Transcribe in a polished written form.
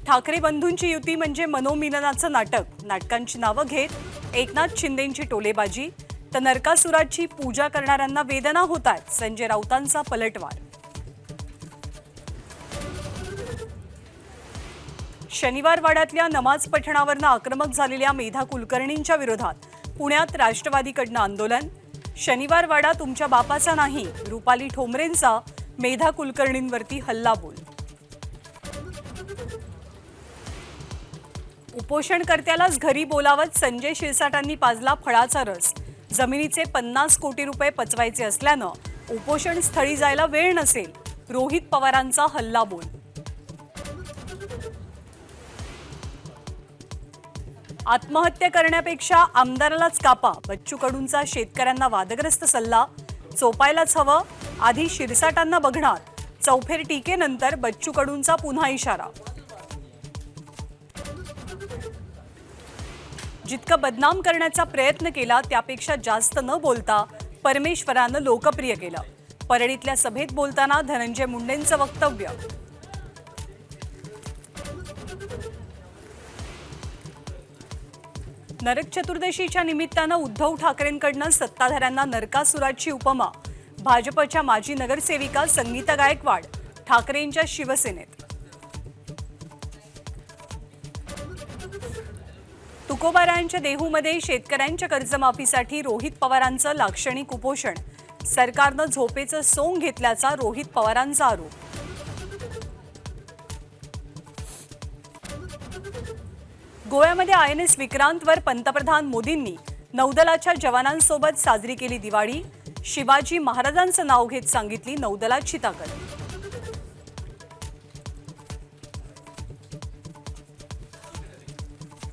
ठाकरे बंधूंची युती म्हणजे मनोमिलनाचं नाटक. नाटकांची नावं घेत एकनाथ शिंदेंची टोलेबाजी, तर नरकासुराची पूजा करणाऱ्यांना वेदना होत आहेत. संजय राऊतांचा पलटवार. शनिवार वाड्यातल्या नमाज पठणावरनं आक्रमक झालेल्या मेधा कुलकर्णींच्या विरोधात पुण्यात राष्ट्रवादीकडनं आंदोलन. शनिवार वाडा तुमच्या बापाचा नाही, रुपाली ठोंबरेंचा मेधा कुलकर्णींवरती हल्लाबोल. उपोषणकर्त्यालाच घरी बोलावत संजय शिरसाटांनी पाजला फळाचा रस. जमिनीचे 50 कोटी रुपये पचवायचे असल्यानं उपोषण स्थळी जायला वेळ नसेल, रोहित पवारांचा हल्लाबोल. आत्महत्या करण्यापेक्षा आमदारालाच कापा, बच्चू कडूंचा शेतकऱ्यांना वादग्रस्त सल्ला. चोपायलाच हवं, आधी शिरसाटांना बघणार. चौफेर टीकेनंतर बच्चू कडूंचा पुन्हा इशारा. जितकं बदनाम करण्याचा प्रयत्न केला त्यापेक्षा जास्त न बोलता परमेश्वरानं लोकप्रिय केलं. परळीतल्या सभेत बोलताना धनंजय मुंडेंचं वक्तव्य. नरक चतुर्दशीच्या निमित्तानं उद्धव ठाकरेंकडनं सत्ताधाऱ्यांना नरकासुराची उपमा. भाजपच्या माजी नगरसेविका संगीता गायकवाड ठाकरेंच्या शिवसेनेत. तुकोबारायांच्या देहूमध्ये शेतकऱ्यांच्या कर्जमाफीसाठी रोहित पवारांचं लाक्षणिक उपोषण. सरकारनं झोपेचं सोंग घेतल्याचा रोहित पवारांचा आरोप. गोव्यामध्ये INS विक्रांतवर पंतप्रधान मोदींनी नौदलाच्या जवानांसोबत साजरी केली दिवाळी. शिवाजी महाराजांचं नाव घेत सांगितली नौदलाची ताकद.